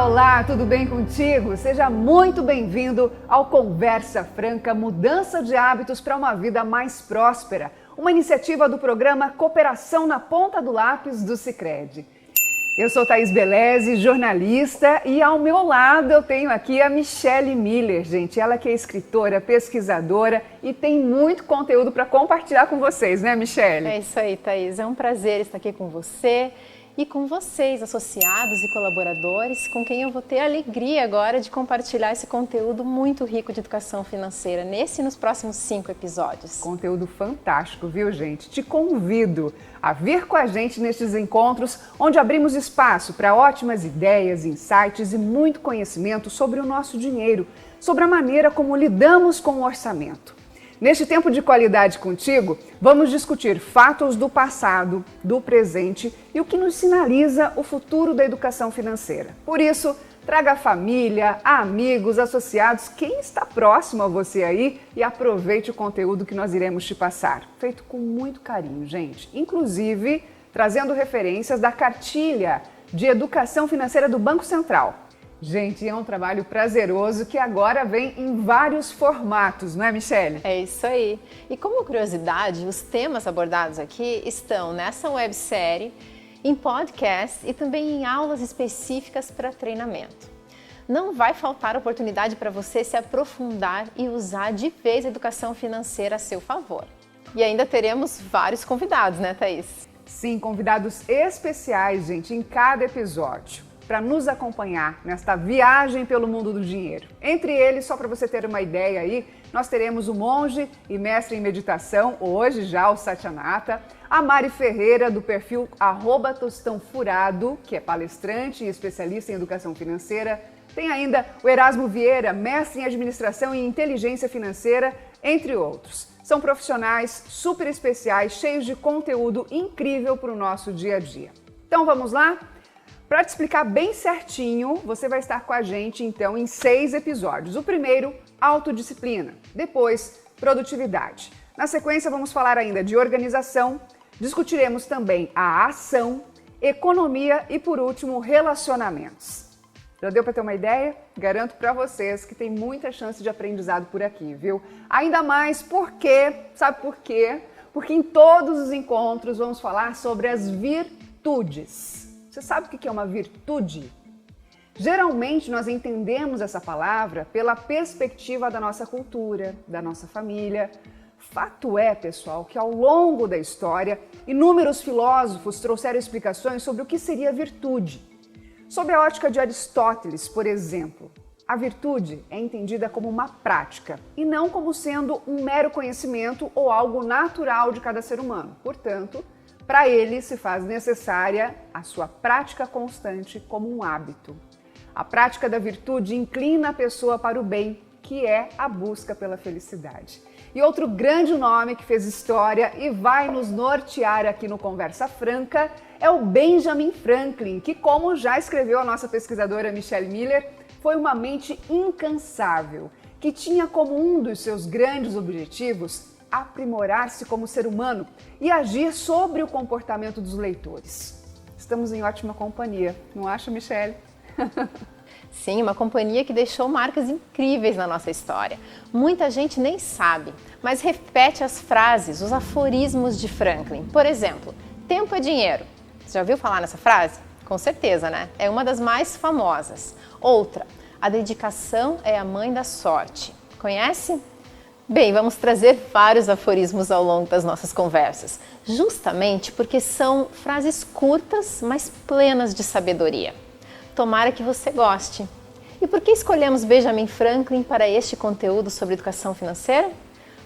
Olá, tudo bem contigo? Seja muito bem-vindo ao Conversa Franca, mudança de hábitos para uma vida mais próspera. Uma iniciativa do programa Cooperação na Ponta do Lápis do Sicredi. Eu sou Thaís Beleze, jornalista, e ao meu lado eu tenho aqui a Michelle Miller, gente. Ela que é escritora, pesquisadora e tem muito conteúdo para compartilhar com vocês, né, Michelle? É isso aí, Thaís. É um prazer estar aqui com você e com vocês, associados e colaboradores, com quem eu vou ter a alegria agora de compartilhar esse conteúdo muito rico de educação financeira nesse e nos próximos 5 episódios. Conteúdo fantástico, viu, gente? Te convido a vir com a gente nestes encontros, onde abrimos espaço para ótimas ideias, insights e muito conhecimento sobre o nosso dinheiro, sobre a maneira como lidamos com o orçamento. Neste tempo de qualidade contigo, vamos discutir fatos do passado, do presente e o que nos sinaliza o futuro da educação financeira. Por isso, traga a família, amigos, associados, quem está próximo a você aí e aproveite o conteúdo que nós iremos te passar. Feito com muito carinho, gente. Inclusive, trazendo referências da cartilha de educação financeira do Banco Central. Gente, é um trabalho prazeroso que agora vem em vários formatos, não é, Michelle? É isso aí. E como curiosidade, os temas abordados aqui estão nessa websérie, em podcast e também em aulas específicas para treinamento. Não vai faltar oportunidade para você se aprofundar e usar de vez a educação financeira a seu favor. E ainda teremos vários convidados, né, Thaís? Sim, convidados especiais, gente, em cada episódio, para nos acompanhar nesta viagem pelo mundo do dinheiro. Entre eles, só para você ter uma ideia aí, nós teremos o monge e mestre em meditação, hoje já o Satyanata, a Mari Ferreira, do perfil @tostãofurado, que é palestrante e especialista em educação financeira. Tem ainda o Erasmo Vieira, mestre em administração e inteligência financeira, entre outros. São profissionais super especiais, cheios de conteúdo incrível para o nosso dia a dia. Então vamos lá? Para te explicar bem certinho, você vai estar com a gente então em 6 episódios. O primeiro, autodisciplina. Depois, produtividade. Na sequência, vamos falar ainda de organização. Discutiremos também a ação, economia e, por último, relacionamentos. Já deu para ter uma ideia? Garanto para vocês que tem muita chance de aprendizado por aqui, viu? Ainda mais porque, sabe por quê? Porque em todos os encontros vamos falar sobre as virtudes. Você sabe o que é uma virtude? Geralmente nós entendemos essa palavra pela perspectiva da nossa cultura, da nossa família. Fato é, pessoal, que ao longo da história, inúmeros filósofos trouxeram explicações sobre o que seria virtude. Sob a ótica de Aristóteles, por exemplo, a virtude é entendida como uma prática e não como sendo um mero conhecimento ou algo natural de cada ser humano. Portanto, para ele se faz necessária a sua prática constante como um hábito. A prática da virtude inclina a pessoa para o bem, que é a busca pela felicidade. E outro grande nome que fez história e vai nos nortear aqui no Conversa Franca é o Benjamin Franklin, que, como já escreveu a nossa pesquisadora Michelle Miller, foi uma mente incansável, que tinha como um dos seus grandes objetivos aprimorar-se como ser humano e agir sobre o comportamento dos leitores. Estamos em ótima companhia, não acha, Michelle? Sim, uma companhia que deixou marcas incríveis na nossa história. Muita gente nem sabe, mas repete as frases, os aforismos de Franklin. Por exemplo, tempo é dinheiro. Você já ouviu falar nessa frase? Com certeza, né? É uma das mais famosas. Outra, a dedicação é a mãe da sorte. Conhece? Bem, vamos trazer vários aforismos ao longo das nossas conversas, justamente porque são frases curtas, mas plenas de sabedoria. Tomara que você goste. E por que escolhemos Benjamin Franklin para este conteúdo sobre educação financeira?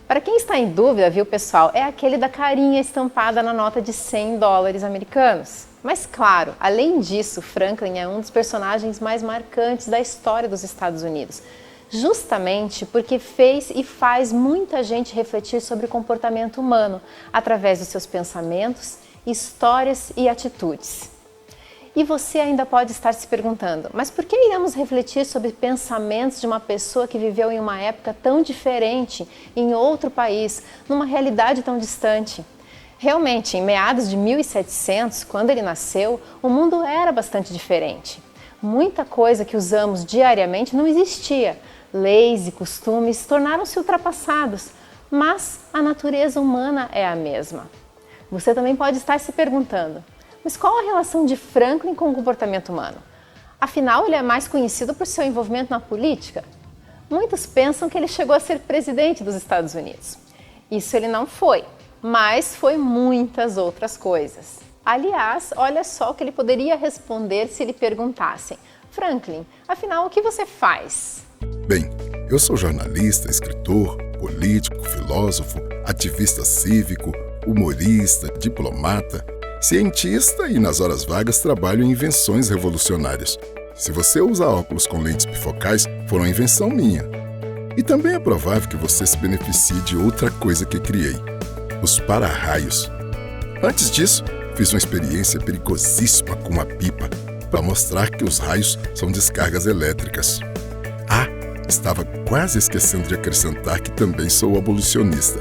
Para quem está em dúvida, viu, pessoal, é aquele da carinha estampada na nota de $100 americanos. Mas claro, além disso, Franklin é um dos personagens mais marcantes da história dos Estados Unidos, justamente porque fez e faz muita gente refletir sobre o comportamento humano através dos seus pensamentos, histórias e atitudes. E você ainda pode estar se perguntando, mas por que iremos refletir sobre pensamentos de uma pessoa que viveu em uma época tão diferente, em outro país, numa realidade tão distante? Realmente, em meados de 1700, quando ele nasceu, o mundo era bastante diferente. Muita coisa que usamos diariamente não existia. Leis e costumes tornaram-se ultrapassados, mas a natureza humana é a mesma. Você também pode estar se perguntando, mas qual a relação de Franklin com o comportamento humano? Afinal, ele é mais conhecido por seu envolvimento na política. Muitos pensam que ele chegou a ser presidente dos Estados Unidos. Isso ele não foi, mas foi muitas outras coisas. Aliás, olha só o que ele poderia responder se lhe perguntassem: Franklin, afinal, o que você faz? Bem, eu sou jornalista, escritor, político, filósofo, ativista cívico, humorista, diplomata, cientista e nas horas vagas trabalho em invenções revolucionárias. Se você usa óculos com lentes bifocais, foi uma invenção minha. E também é provável que você se beneficie de outra coisa que criei: os para-raios. Antes disso, fiz uma experiência perigosíssima com uma pipa para mostrar que os raios são descargas elétricas. Estava quase esquecendo de acrescentar que também sou abolicionista.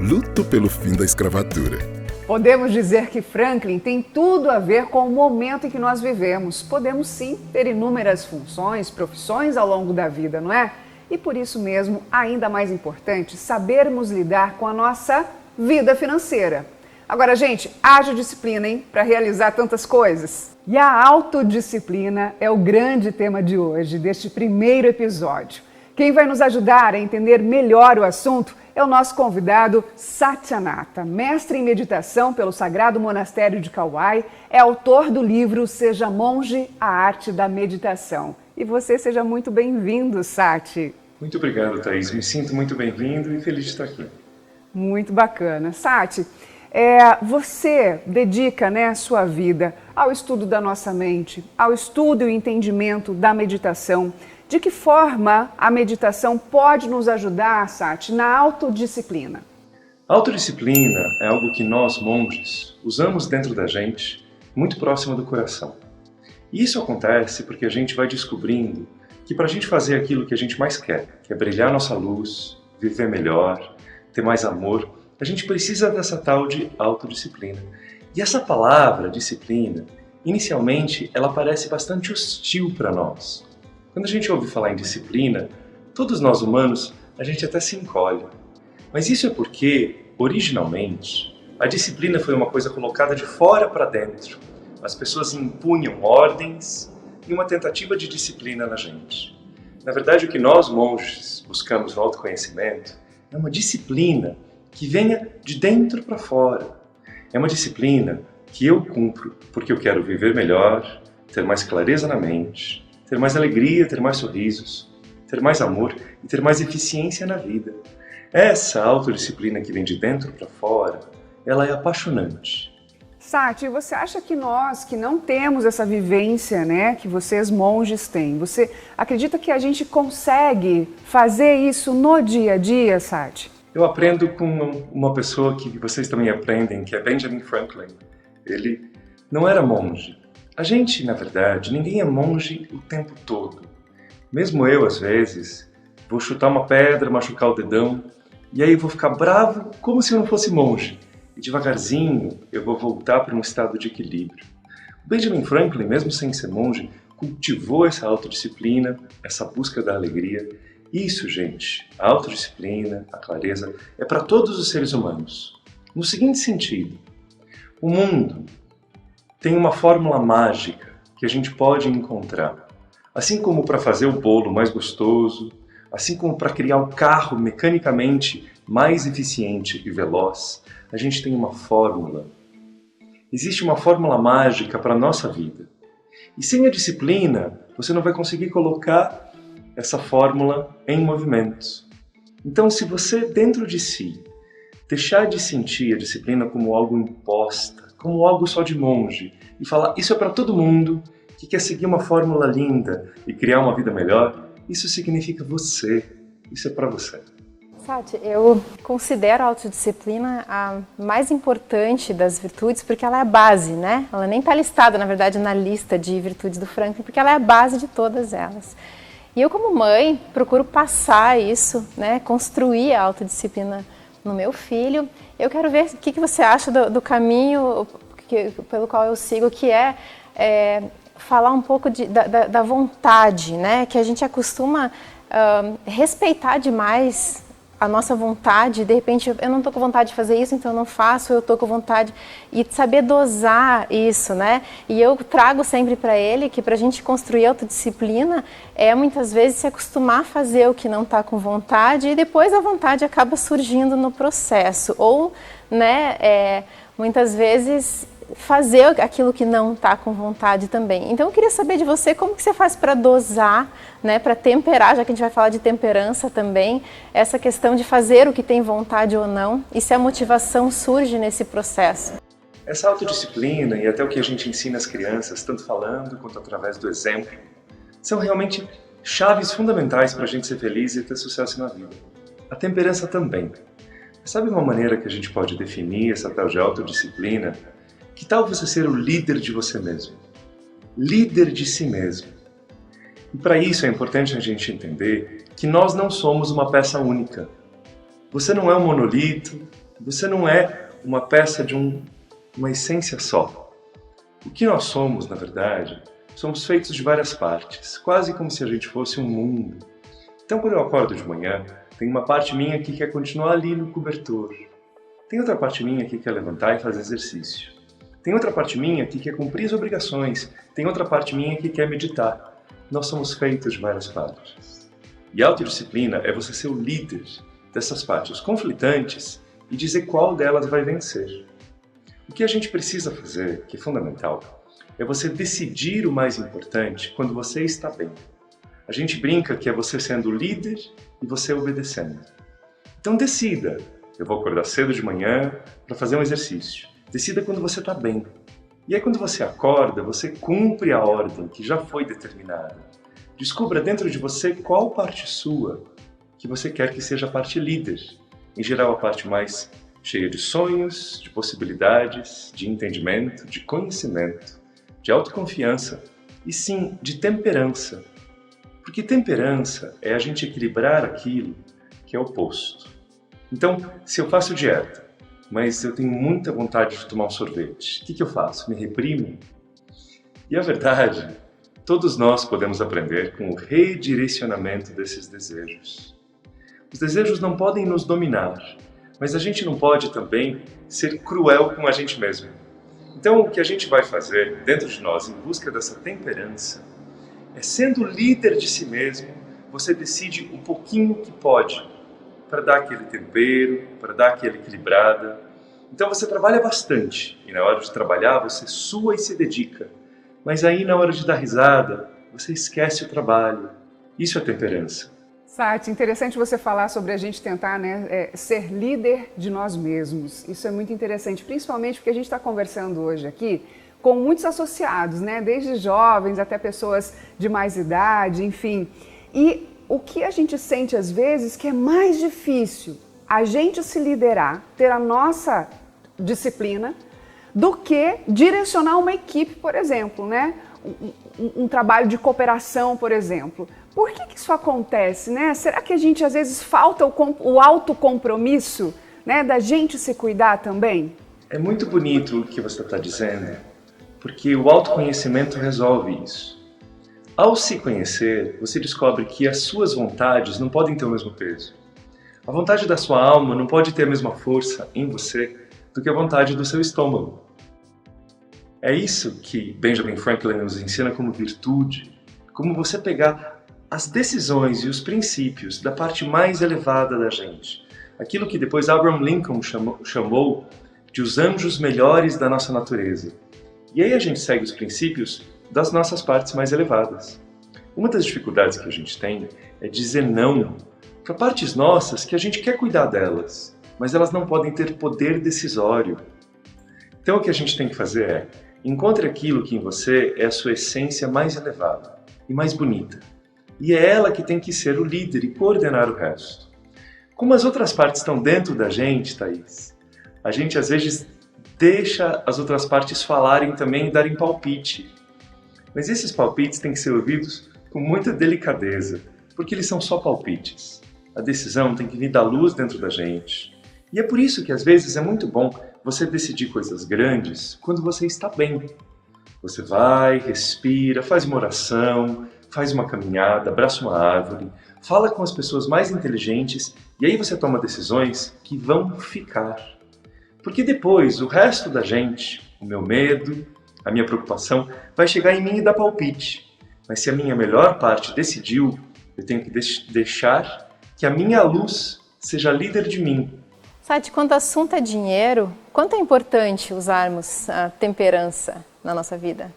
Luto pelo fim da escravatura. Podemos dizer que Franklin tem tudo a ver com o momento em que nós vivemos. Podemos sim ter inúmeras funções, profissões ao longo da vida, não é? E por isso mesmo, ainda mais importante, sabermos lidar com a nossa vida financeira. Agora, gente, haja disciplina, hein, para realizar tantas coisas. E a autodisciplina é o grande tema de hoje, deste primeiro episódio. Quem vai nos ajudar a entender melhor o assunto é o nosso convidado Satyanata, mestre em meditação pelo Sagrado Monastério de Kauai, é autor do livro Seja Monge, a Arte da Meditação. E você seja muito bem-vindo, Sati. Muito obrigado, Thaís. Me sinto muito bem-vindo e feliz de estar aqui. Muito bacana. Sati, você dedica, a sua vida ao estudo da nossa mente, ao estudo e entendimento da meditação. De que forma a meditação pode nos ajudar, Sati, na autodisciplina? A autodisciplina é algo que nós, monges, usamos dentro da gente, muito próximo do coração. E isso acontece porque a gente vai descobrindo que para a gente fazer aquilo que a gente mais quer, que é brilhar nossa luz, viver melhor, ter mais amor, a gente precisa dessa tal de autodisciplina. E essa palavra, disciplina, inicialmente ela parece bastante hostil para nós. Quando a gente ouve falar em disciplina, todos nós humanos, a gente até se encolhe. Mas isso é porque, originalmente, a disciplina foi uma coisa colocada de fora para dentro. As pessoas impunham ordens e uma tentativa de disciplina na gente. Na verdade, o que nós, monges, buscamos no autoconhecimento é uma disciplina que venha de dentro para fora. É uma disciplina que eu cumpro porque eu quero viver melhor, ter mais clareza na mente, ter mais alegria, ter mais sorrisos, ter mais amor e ter mais eficiência na vida. Essa autodisciplina que vem de dentro para fora, ela é apaixonante. Sati, você acha que nós que não temos essa vivência, que vocês monges têm, você acredita que a gente consegue fazer isso no dia a dia, Sati? Eu aprendo com uma pessoa que vocês também aprendem, que é Benjamin Franklin. Ele não era monge. A gente, na verdade, ninguém é monge o tempo todo. Mesmo eu, às vezes, vou chutar uma pedra, machucar o dedão, e aí vou ficar bravo como se eu não fosse monge. E devagarzinho eu vou voltar para um estado de equilíbrio. O Benjamin Franklin, mesmo sem ser monge, cultivou essa autodisciplina, essa busca da alegria. Isso, gente, a autodisciplina, a clareza, é para todos os seres humanos. No seguinte sentido, o mundo tem uma fórmula mágica que a gente pode encontrar. Assim como para fazer o bolo mais gostoso, assim como para criar o carro mecanicamente mais eficiente e veloz, a gente tem uma fórmula. Existe uma fórmula mágica para a nossa vida. E sem a disciplina, você não vai conseguir colocar essa fórmula em movimento. Então, se você, dentro de si, deixar de sentir a disciplina como algo imposta, como algo só de monge, e falar, isso é para todo mundo que quer seguir uma fórmula linda e criar uma vida melhor, isso significa você, isso é para você. Sati, eu considero a autodisciplina a mais importante das virtudes porque ela é a base, Ela nem está listada, na verdade, na lista de virtudes do Franklin, porque ela é a base de todas elas. E eu, como mãe, procuro passar isso, construir a autodisciplina no meu filho. Eu quero ver o que você acha do caminho pelo qual eu sigo, que é falar um pouco da vontade, né? Que a gente acostuma respeitar demais a nossa vontade. De repente, eu não estou com vontade de fazer isso, então eu não faço, eu estou com vontade. E saber dosar isso, né? E eu trago sempre para ele que para a gente construir autodisciplina é muitas vezes se acostumar a fazer o que não está com vontade e depois a vontade acaba surgindo no processo. Ou, né, muitas vezes fazer aquilo que não está com vontade também. Então eu queria saber de você como que você faz para dosar, né, para temperar, já que a gente vai falar de temperança também, essa questão de fazer o que tem vontade ou não e se a motivação surge nesse processo. Essa autodisciplina e até o que a gente ensina às crianças, tanto falando quanto através do exemplo, são realmente chaves fundamentais para a gente ser feliz e ter sucesso na vida. A temperança também. Sabe uma maneira que a gente pode definir essa tal de autodisciplina? Que tal você ser o líder de você mesmo? Líder de si mesmo. E para isso é importante a gente entender que nós não somos uma peça única. Você não é um monolito, você não é uma peça de uma essência só. O que nós somos, na verdade, somos feitos de várias partes, quase como se a gente fosse um mundo. Então quando eu acordo de manhã, tem uma parte minha que quer continuar ali no cobertor. Tem outra parte minha que quer levantar e fazer exercício. Tem outra parte minha que quer cumprir as obrigações. Tem outra parte minha que quer meditar. Nós somos feitos de várias partes. E a autodisciplina é você ser o líder dessas partes conflitantes e dizer qual delas vai vencer. O que a gente precisa fazer, que é fundamental, é você decidir o mais importante quando você está bem. A gente brinca que é você sendo o líder e você obedecendo. Então decida. Eu vou acordar cedo de manhã para fazer um exercício. Decida quando você está bem. E aí quando você acorda, você cumpre a ordem que já foi determinada. Descubra dentro de você qual parte sua que você quer que seja a parte líder. Em geral, a parte mais cheia de sonhos, de possibilidades, de entendimento, de conhecimento, de autoconfiança e sim, de temperança. Porque temperança é a gente equilibrar aquilo que é oposto. Então, se eu faço dieta, mas eu tenho muita vontade de tomar um sorvete, o que eu faço? Me reprimo? E a verdade, todos nós podemos aprender com o redirecionamento desses desejos. Os desejos não podem nos dominar, mas a gente não pode também ser cruel com a gente mesmo. Então, o que a gente vai fazer dentro de nós, em busca dessa temperança, é sendo líder de si mesmo, você decide um pouquinho que pode, para dar aquele tempero, para dar aquela equilibrada. Então você trabalha bastante, e na hora de trabalhar você sua e se dedica. Mas aí na hora de dar risada, você esquece o trabalho. Isso é temperança. Sati, interessante você falar sobre a gente tentar, né, ser líder de nós mesmos. Isso é muito interessante, principalmente porque a gente está conversando hoje aqui com muitos associados, né, desde jovens até pessoas de mais idade, enfim. E o que a gente sente às vezes que é mais difícil a gente se liderar, ter a nossa disciplina, do que direcionar uma equipe, por exemplo, né? Um trabalho de cooperação, por exemplo. Por que isso acontece, né? Será que a gente às vezes falta o autocompromisso, né, da gente se cuidar também? É muito bonito o que você está dizendo, porque o autoconhecimento resolve isso. Ao se conhecer, você descobre que as suas vontades não podem ter o mesmo peso. A vontade da sua alma não pode ter a mesma força em você do que a vontade do seu estômago. É isso que Benjamin Franklin nos ensina como virtude, como você pegar as decisões e os princípios da parte mais elevada da gente. Aquilo que depois Abraham Lincoln chamou de os anjos melhores da nossa natureza. E aí a gente segue os princípios das nossas partes mais elevadas. Uma das dificuldades que a gente tem é dizer não para partes nossas que a gente quer cuidar delas, mas elas não podem ter poder decisório. Então o que a gente tem que fazer é, encontre aquilo que em você é a sua essência mais elevada e mais bonita. E é ela que tem que ser o líder e coordenar o resto. Como as outras partes estão dentro da gente, Thaís, a gente às vezes deixa as outras partes falarem também e darem palpite. Mas esses palpites têm que ser ouvidos com muita delicadeza, porque eles são só palpites. A decisão tem que vir da luz dentro da gente. E é por isso que às vezes é muito bom você decidir coisas grandes quando você está bem. Você vai, respira, faz uma oração, faz uma caminhada, abraça uma árvore, fala com as pessoas mais inteligentes e aí você toma decisões que vão ficar. Porque depois o resto da gente, o meu medo, a minha preocupação, vai chegar em mim e dar palpite. Mas se a minha melhor parte decidiu, eu tenho que deixar que a minha luz seja líder de mim. Sati, quando o assunto é dinheiro, quanto é importante usarmos a temperança na nossa vida?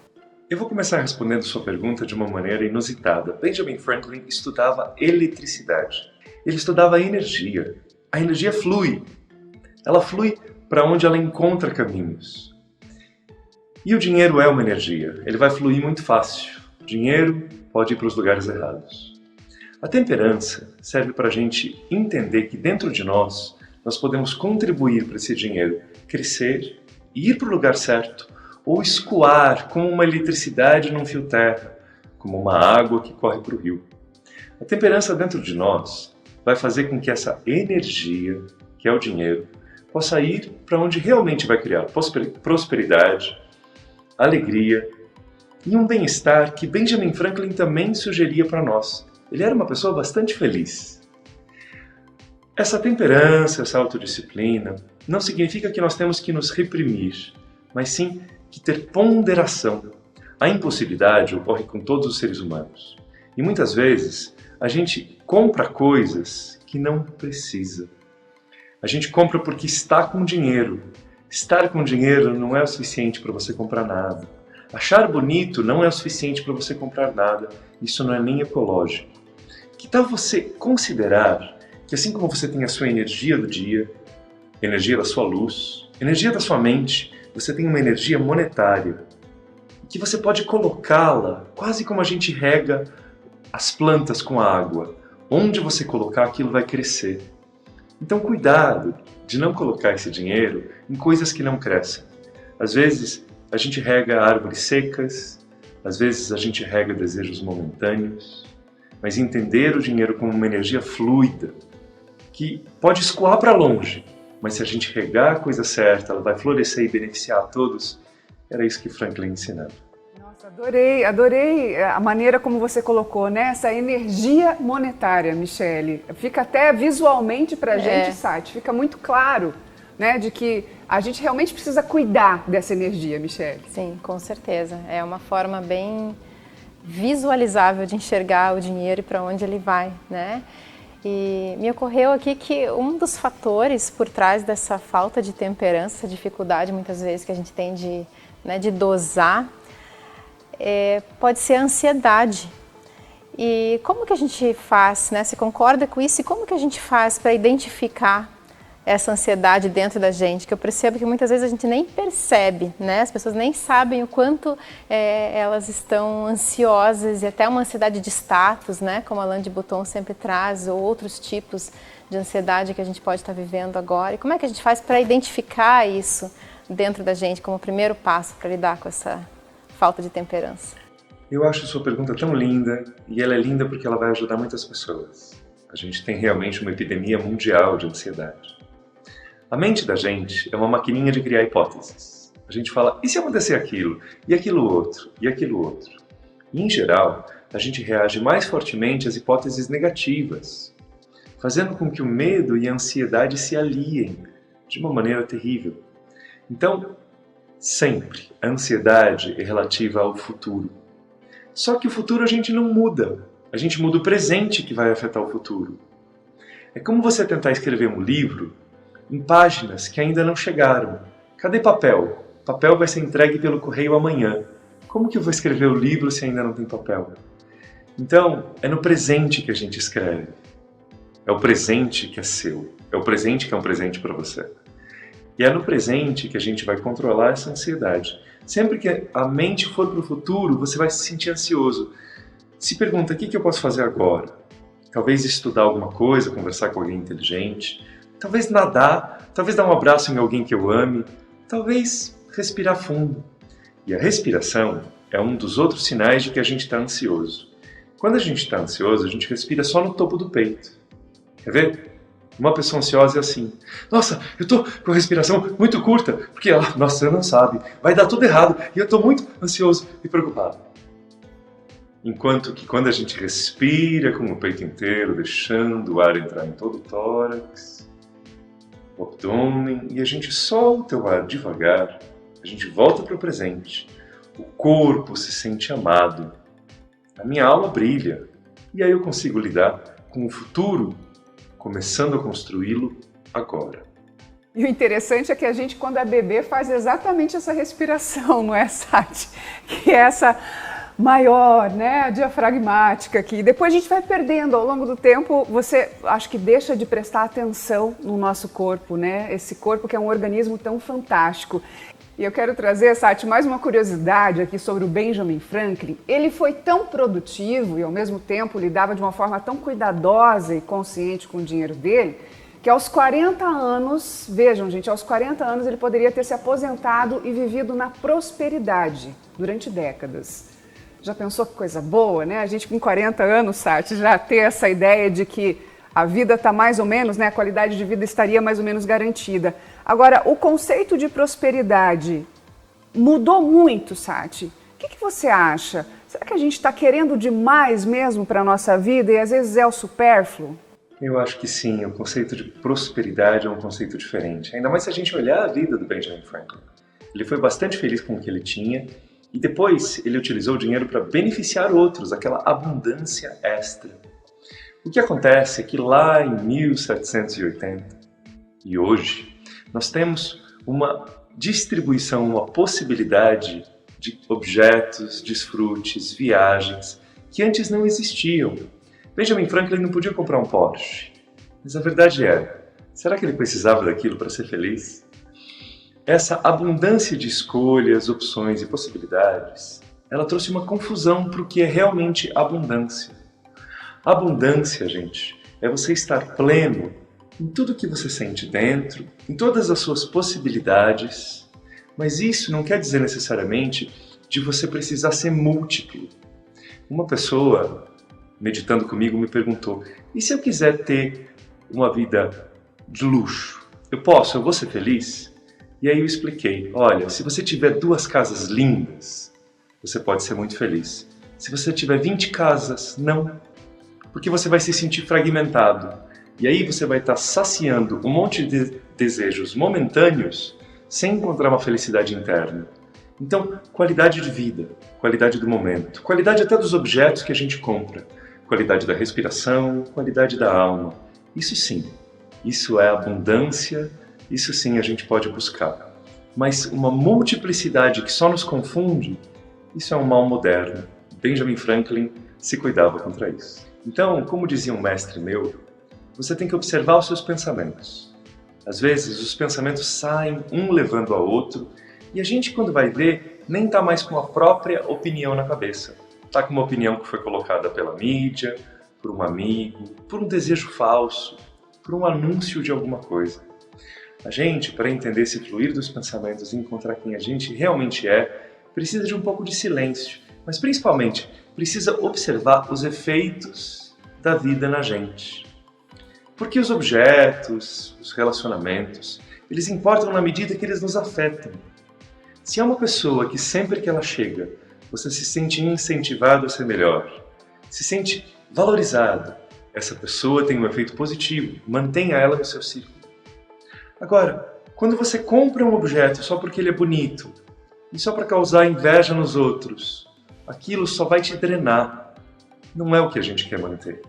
Eu vou começar respondendo sua pergunta de uma maneira inusitada. Benjamin Franklin estudava eletricidade. Ele estudava a energia. A energia flui. Ela flui para onde ela encontra caminhos. E o dinheiro é uma energia. Ele vai fluir muito fácil. O dinheiro pode ir para os lugares errados. A temperança serve para a gente entender que dentro de nós podemos contribuir para esse dinheiro crescer e ir para o lugar certo, ou escoar como uma eletricidade num fio terra, como uma água que corre para o rio. A temperança dentro de nós vai fazer com que essa energia, que é o dinheiro, possa ir para onde realmente vai criar prosperidade, alegria e um bem-estar que Benjamin Franklin também sugeria para nós. Ele era uma pessoa bastante feliz. Essa temperança, essa autodisciplina, não significa que nós temos que nos reprimir, mas sim que ter ponderação. A impulsividade ocorre com todos os seres humanos. E muitas vezes a gente compra coisas que não precisa. A gente compra porque está com dinheiro. Estar com dinheiro não é o suficiente para você comprar nada. Achar bonito não é o suficiente para você comprar nada. Isso não é nem ecológico. Que tal você considerar que assim como você tem a sua energia do dia, energia da sua luz, energia da sua mente, você tem uma energia monetária, que você pode colocá-la quase como a gente rega as plantas com a água. Onde você colocar, aquilo vai crescer. Então cuidado de não colocar esse dinheiro em coisas que não crescem. Às vezes a gente rega árvores secas, às vezes a gente rega desejos momentâneos, mas entender o dinheiro como uma energia fluida, que pode escoar para longe, mas se a gente regar a coisa certa, ela vai florescer e beneficiar a todos. Era isso que Franklin ensinava. Nossa, adorei a maneira como você colocou, né? Essa energia monetária, Michele. Fica até visualmente para a gente, Sati, fica muito claro, né? De que a gente realmente precisa cuidar dessa energia, Michele. Sim, com certeza. É uma forma bem visualizável de enxergar o dinheiro e para onde ele vai, né? E me ocorreu aqui que um dos fatores por trás dessa falta de temperança, essa dificuldade muitas vezes que a gente tem de dosar, pode ser a ansiedade. E como que a gente faz, né? Você concorda com isso? E como que a gente faz para identificar essa ansiedade dentro da gente? Que eu percebo que muitas vezes a gente nem percebe, né? As pessoas nem sabem o quanto elas estão ansiosas e até uma ansiedade de status, né? Como a Alain de Botton sempre traz, ou outros tipos de ansiedade que a gente pode estar vivendo agora. E como é que a gente faz para identificar isso dentro da gente como primeiro passo para lidar com essa falta de temperança? Eu acho sua pergunta tão linda, e ela é linda porque ela vai ajudar muitas pessoas. A gente tem realmente uma epidemia mundial de ansiedade. A mente da gente é uma maquininha de criar hipóteses. A gente fala, e se acontecer aquilo, e aquilo outro, e aquilo outro? E, em geral, a gente reage mais fortemente às hipóteses negativas, fazendo com que o medo e a ansiedade se aliem de uma maneira terrível. Então, sempre a ansiedade é relativa ao futuro. Só que o futuro a gente não muda. A gente muda o presente que vai afetar o futuro. É como você tentar escrever um livro em páginas que ainda não chegaram. Cadê papel? Papel vai ser entregue pelo correio amanhã. Como que eu vou escrever o livro se ainda não tem papel? Então, é no presente que a gente escreve. É o presente que é seu. É o presente que é um presente para você. E é no presente que a gente vai controlar essa ansiedade. Sempre que a mente for para o futuro, você vai se sentir ansioso. Se pergunta, o que eu posso fazer agora? Talvez estudar alguma coisa, conversar com alguém inteligente, talvez nadar, talvez dar um abraço em alguém que eu ame, talvez respirar fundo. E a respiração é um dos outros sinais de que a gente está ansioso. Quando a gente está ansioso, a gente respira só no topo do peito. Quer ver? Uma pessoa ansiosa é assim: nossa, eu tô com a respiração muito curta, porque, nossa, você não sabe, vai dar tudo errado e eu tô muito ansioso e preocupado. Enquanto que quando a gente respira com o peito inteiro, deixando o ar entrar em todo o tórax, o abdômen, e a gente solta o ar devagar, a gente volta para o presente, o corpo se sente amado, a minha alma brilha, e aí eu consigo lidar com o futuro, começando a construí-lo agora. E o interessante é que a gente, quando é bebê, faz exatamente essa respiração, não é, Sati? Que é essa maior, né, diafragmática aqui. Depois a gente vai perdendo ao longo do tempo, você acho que deixa de prestar atenção no nosso corpo, né? Esse corpo que é um organismo tão fantástico. E eu quero trazer, Sati, mais uma curiosidade aqui sobre o Benjamin Franklin. Ele foi tão produtivo e ao mesmo tempo lidava de uma forma tão cuidadosa e consciente com o dinheiro dele, que aos 40 anos, vejam gente, aos 40 anos ele poderia ter se aposentado e vivido na prosperidade durante décadas. Já pensou que coisa boa, né? A gente com 40 anos, Sati, já ter essa ideia de que a vida está mais ou menos, né? A qualidade de vida estaria mais ou menos garantida. Agora, o conceito de prosperidade mudou muito, Sati. O que você acha? Será que a gente está querendo demais mesmo para a nossa vida e às vezes é o supérfluo? Eu acho que sim, o conceito de prosperidade é um conceito diferente. Ainda mais se a gente olhar a vida do Benjamin Franklin. Ele foi bastante feliz com o que ele tinha e depois ele utilizou o dinheiro para beneficiar outros, aquela abundância extra. O que acontece é que lá em 1780 e hoje, nós temos uma distribuição, uma possibilidade de objetos, desfrutes, viagens que antes não existiam. Benjamin Franklin não podia comprar um Porsche, mas a verdade é, será que ele precisava daquilo para ser feliz? Essa abundância de escolhas, opções e possibilidades, ela trouxe uma confusão para o que é realmente abundância. Abundância, gente, é você estar pleno em tudo que você sente dentro, em todas as suas possibilidades, mas isso não quer dizer necessariamente de você precisar ser múltiplo. Uma pessoa, meditando comigo, me perguntou: e se eu quiser ter uma vida de luxo? Eu vou ser feliz? E aí eu expliquei: olha, se você tiver 2 casas lindas, você pode ser muito feliz. Se você tiver 20 casas, não. Porque você vai se sentir fragmentado. E aí você vai estar saciando um monte de desejos momentâneos sem encontrar uma felicidade interna. Então, qualidade de vida, qualidade do momento, qualidade até dos objetos que a gente compra, qualidade da respiração, qualidade da alma. Isso sim, isso é abundância, isso sim a gente pode buscar. Mas uma multiplicidade que só nos confunde, isso é um mal moderno. Benjamin Franklin se cuidava contra isso. Então, como dizia um mestre meu, você tem que observar os seus pensamentos. Às vezes, os pensamentos saem um levando ao outro e a gente, quando vai ver, nem está mais com a própria opinião na cabeça. Está com uma opinião que foi colocada pela mídia, por um amigo, por um desejo falso, por um anúncio de alguma coisa. A gente, para entender esse fluir dos pensamentos e encontrar quem a gente realmente é, precisa de um pouco de silêncio, mas principalmente precisa observar os efeitos da vida na gente. Porque os objetos, os relacionamentos, eles importam na medida que eles nos afetam. Se é uma pessoa que sempre que ela chega, você se sente incentivado a ser melhor, se sente valorizado, essa pessoa tem um efeito positivo, mantenha ela no seu círculo. Agora, quando você compra um objeto só porque ele é bonito e só para causar inveja nos outros, aquilo só vai te drenar. Não é o que a gente quer manter.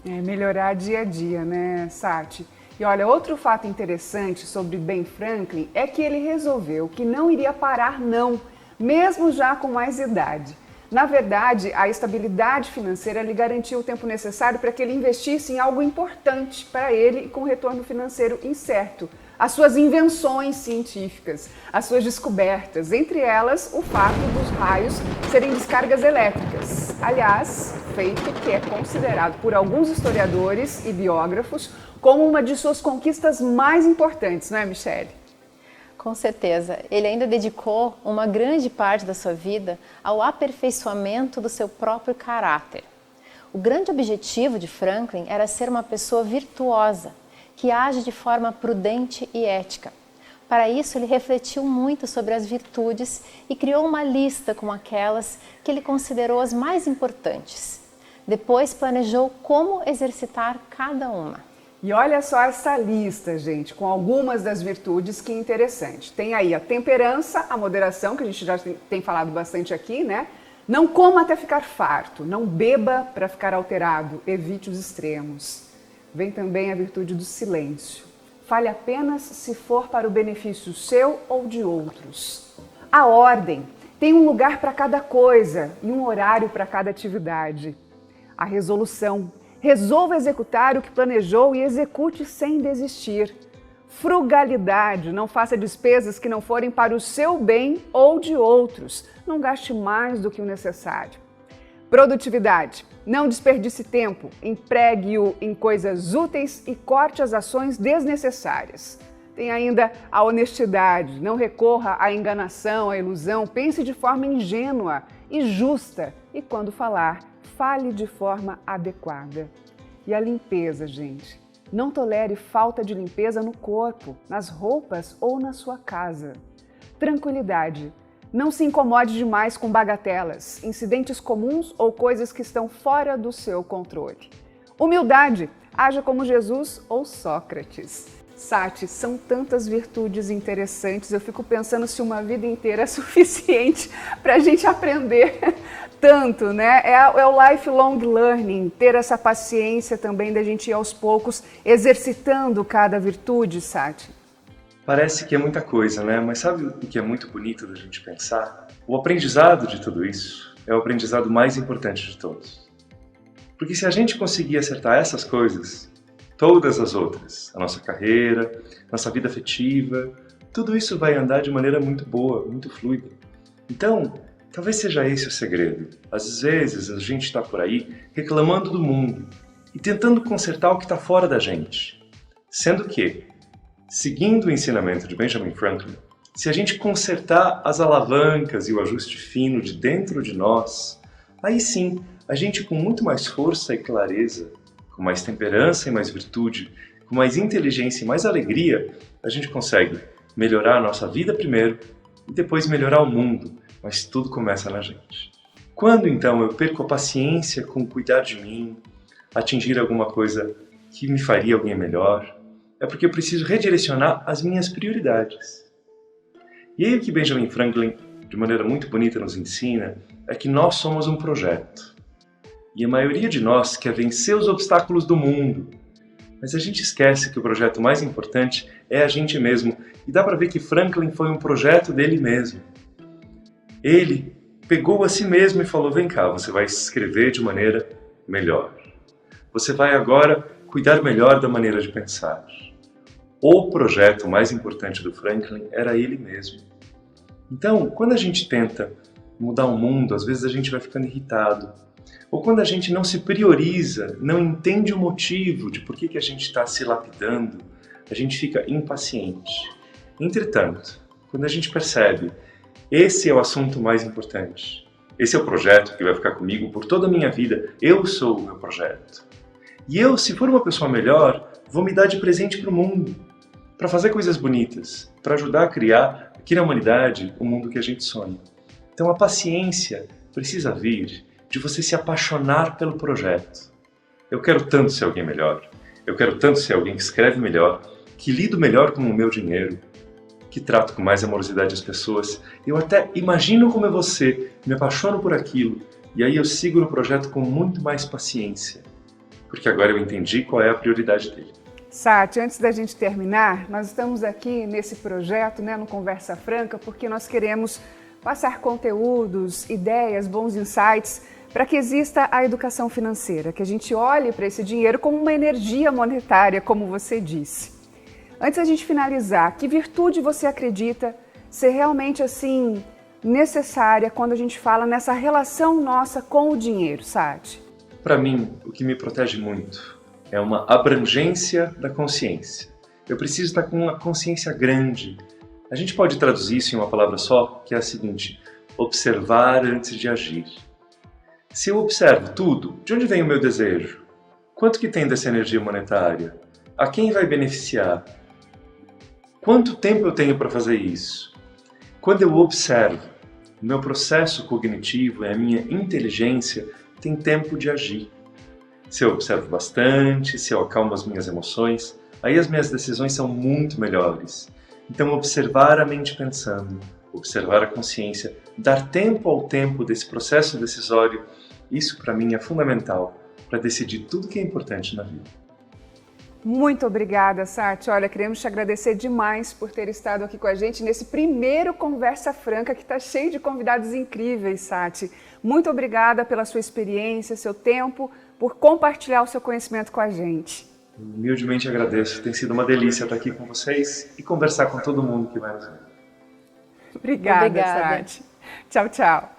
É melhorar dia a dia, né, Sati? E olha, outro fato interessante sobre Ben Franklin é que ele resolveu que não iria parar não, mesmo já com mais idade. Na verdade, a estabilidade financeira lhe garantiu o tempo necessário para que ele investisse em algo importante para ele e com retorno financeiro incerto. As suas invenções científicas, as suas descobertas, entre elas o fato dos raios serem descargas elétricas. Aliás, feito que é considerado por alguns historiadores e biógrafos como uma de suas conquistas mais importantes, não é, Michele? Com certeza. Ele ainda dedicou uma grande parte da sua vida ao aperfeiçoamento do seu próprio caráter. O grande objetivo de Franklin era ser uma pessoa virtuosa, que age de forma prudente e ética. Para isso, ele refletiu muito sobre as virtudes e criou uma lista com aquelas que ele considerou as mais importantes. Depois, planejou como exercitar cada uma. E olha só essa lista, gente, com algumas das virtudes, que interessante. Tem aí a temperança, a moderação, que a gente já tem falado bastante aqui, né? Não coma até ficar farto, não beba para ficar alterado, evite os extremos. Vem também a virtude do silêncio. Fale apenas se for para o benefício seu ou de outros. A ordem. Tem um lugar para cada coisa e um horário para cada atividade. A resolução. Resolva executar o que planejou e execute sem desistir. Frugalidade. Não faça despesas que não forem para o seu bem ou de outros. Não gaste mais do que o necessário. Produtividade. Não desperdice tempo, empregue-o em coisas úteis e corte as ações desnecessárias. Tem ainda a honestidade. Não recorra à enganação, à ilusão. Pense de forma ingênua e justa. E quando falar, fale de forma adequada. E a limpeza, gente. Não tolere falta de limpeza no corpo, nas roupas ou na sua casa. Tranquilidade. Não se incomode demais com bagatelas, incidentes comuns ou coisas que estão fora do seu controle. Humildade. Haja como Jesus ou Sócrates. Sati, são tantas virtudes interessantes, eu fico pensando se uma vida inteira é suficiente para a gente aprender tanto, né? É o lifelong learning, ter essa paciência também da gente ir aos poucos exercitando cada virtude, Sati. Parece que é muita coisa, né? Mas sabe o que é muito bonito da gente pensar? O aprendizado de tudo isso é o aprendizado mais importante de todos. Porque se a gente conseguir acertar essas coisas, todas as outras, a nossa carreira, nossa vida afetiva, tudo isso vai andar de maneira muito boa, muito fluida. Então, talvez seja esse o segredo. Às vezes a gente está por aí reclamando do mundo e tentando consertar o que está fora da gente. Sendo que, seguindo o ensinamento de Benjamin Franklin, se a gente consertar as alavancas e o ajuste fino de dentro de nós, aí sim, a gente com muito mais força e clareza, com mais temperança e mais virtude, com mais inteligência e mais alegria, a gente consegue melhorar a nossa vida primeiro e depois melhorar o mundo, mas tudo começa na gente. Quando então eu perco a paciência com cuidar de mim, atingir alguma coisa que me faria alguém melhor, é porque eu preciso redirecionar as minhas prioridades. E aí o que Benjamin Franklin, de maneira muito bonita, nos ensina é que nós somos um projeto. E a maioria de nós quer vencer os obstáculos do mundo. Mas a gente esquece que o projeto mais importante é a gente mesmo. E dá para ver que Franklin foi um projeto dele mesmo. Ele pegou a si mesmo e falou, vem cá, você vai escrever de maneira melhor. Você vai agora cuidar melhor da maneira de pensar. O projeto mais importante do Franklin era ele mesmo. Então, quando a gente tenta mudar o mundo, às vezes a gente vai ficando irritado. Ou quando a gente não se prioriza, não entende o motivo de por que a gente está se lapidando, a gente fica impaciente. Entretanto, quando a gente percebe, esse é o assunto mais importante, esse é o projeto que vai ficar comigo por toda a minha vida, eu sou o meu projeto. E eu, se for uma pessoa melhor, vou me dar de presente para o mundo, para fazer coisas bonitas, para ajudar a criar aqui na humanidade o mundo que a gente sonha. Então a paciência precisa vir de você se apaixonar pelo projeto. Eu quero tanto ser alguém melhor, eu quero tanto ser alguém que escreve melhor, que lido melhor com o meu dinheiro, que trato com mais amorosidade as pessoas. Eu até imagino como é você, me apaixono por aquilo, e aí eu sigo no projeto com muito mais paciência, porque agora eu entendi qual é a prioridade dele. Sati, antes da gente terminar, nós estamos aqui nesse projeto, né, no Conversa Franca, porque nós queremos passar conteúdos, ideias, bons insights, para que exista a educação financeira, que a gente olhe para esse dinheiro como uma energia monetária, como você disse. Antes da gente finalizar, que virtude você acredita ser realmente assim necessária quando a gente fala nessa relação nossa com o dinheiro, Sati? Para mim, o que me protege muito é uma abrangência da consciência. Eu preciso estar com uma consciência grande. A gente pode traduzir isso em uma palavra só, que é a seguinte: observar antes de agir. Se eu observo tudo, de onde vem o meu desejo? Quanto que tem dessa energia monetária? A quem vai beneficiar? Quanto tempo eu tenho para fazer isso? Quando eu observo, o meu processo cognitivo e a minha inteligência têm tempo de agir. Se eu observo bastante, se eu acalmo as minhas emoções, aí as minhas decisões são muito melhores. Então, observar a mente pensando, observar a consciência, dar tempo ao tempo desse processo decisório, isso para mim é fundamental para decidir tudo que é importante na vida. Muito obrigada, Sati. Olha, queremos te agradecer demais por ter estado aqui com a gente nesse primeiro Conversa Franca, que está cheio de convidados incríveis, Sati. Muito obrigada pela sua experiência, seu tempo, por compartilhar o seu conhecimento com a gente. Humildemente agradeço. Tem sido uma delícia estar aqui com vocês e conversar com todo mundo que vai nos ver. Obrigada, Sati. Tchau, tchau.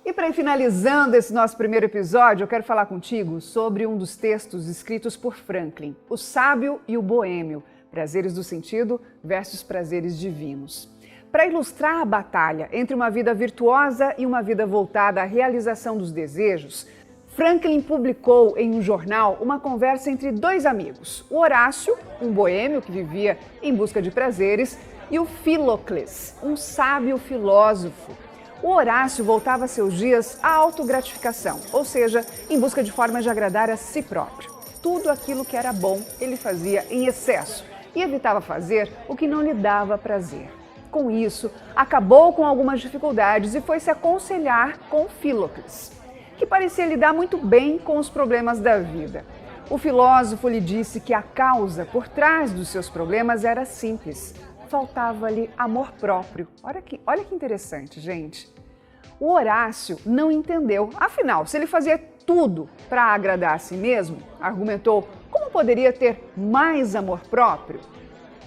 E para ir finalizando esse nosso primeiro episódio, eu quero falar contigo sobre um dos textos escritos por Franklin, O Sábio e o Boêmio, Prazeres do Sentido versus Prazeres Divinos. Para ilustrar a batalha entre uma vida virtuosa e uma vida voltada à realização dos desejos, Franklin publicou em um jornal uma conversa entre dois amigos, o Horácio, um boêmio que vivia em busca de prazeres, e o Filocles, um sábio filósofo. O Horácio voltava seus dias à autogratificação, ou seja, em busca de formas de agradar a si próprio. Tudo aquilo que era bom ele fazia em excesso e evitava fazer o que não lhe dava prazer. Com isso, acabou com algumas dificuldades e foi se aconselhar com Filocles, que parecia lidar muito bem com os problemas da vida. O filósofo lhe disse que a causa por trás dos seus problemas era simples. Faltava-lhe amor próprio. Olha que interessante, gente. O Horácio não entendeu. Afinal, se ele fazia tudo para agradar a si mesmo, argumentou, como poderia ter mais amor próprio?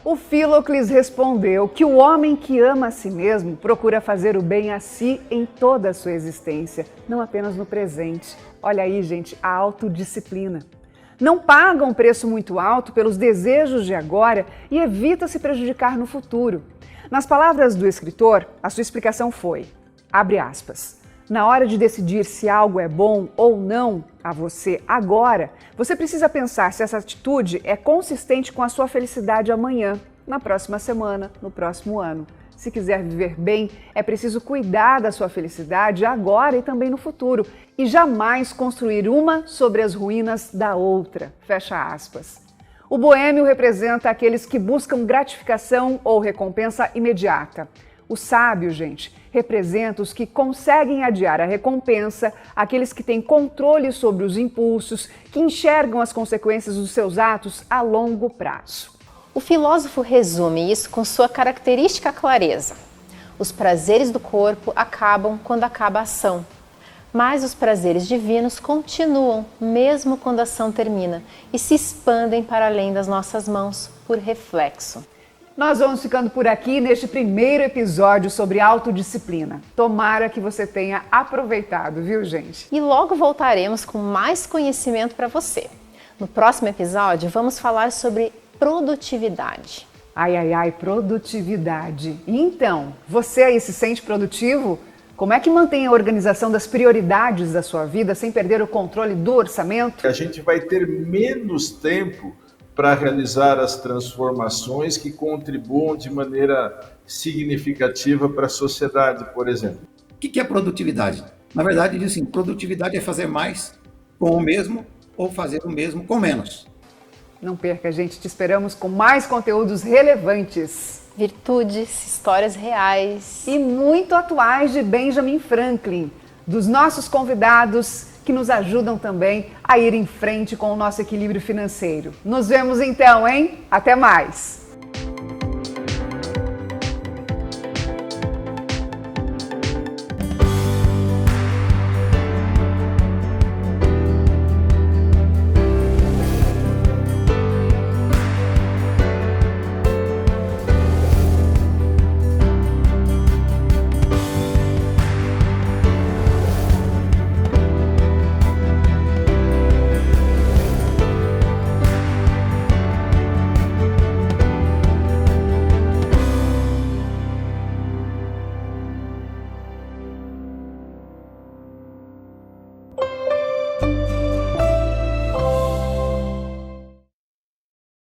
O Filocles respondeu que o homem que ama a si mesmo procura fazer o bem a si em toda a sua existência, não apenas no presente. Olha aí, gente, a autodisciplina. Não paga um preço muito alto pelos desejos de agora e evita se prejudicar no futuro. Nas palavras do escritor, a sua explicação foi, abre aspas, na hora de decidir se algo é bom ou não a você agora, você precisa pensar se essa atitude é consistente com a sua felicidade amanhã, na próxima semana, no próximo ano. Se quiser viver bem, é preciso cuidar da sua felicidade agora e também no futuro e jamais construir uma sobre as ruínas da outra. Fecha aspas. O boêmio representa aqueles que buscam gratificação ou recompensa imediata. O sábio, gente, representa os que conseguem adiar a recompensa, aqueles que têm controle sobre os impulsos, que enxergam as consequências dos seus atos a longo prazo. O filósofo resume isso com sua característica clareza. Os prazeres do corpo acabam quando acaba a ação, mas os prazeres divinos continuam mesmo quando a ação termina e se expandem para além das nossas mãos por reflexo. Nós vamos ficando por aqui neste primeiro episódio sobre autodisciplina. Tomara que você tenha aproveitado, viu, gente? E logo voltaremos com mais conhecimento para você. No próximo episódio, vamos falar sobre produtividade. Ai, produtividade. Então, você aí se sente produtivo? Como é que mantém a organização das prioridades da sua vida sem perder o controle do orçamento? A gente vai ter menos tempo para realizar as transformações que contribuam de maneira significativa para a sociedade, por exemplo. O que é produtividade? Na verdade, diz assim, produtividade é fazer mais com o mesmo ou fazer o mesmo com menos. Não perca, gente, te esperamos com mais conteúdos relevantes. Virtudes, histórias reais e muito atuais de Benjamin Franklin, dos nossos convidados que nos ajudam também a ir em frente com o nosso equilíbrio financeiro. Nos vemos então, hein? Até mais!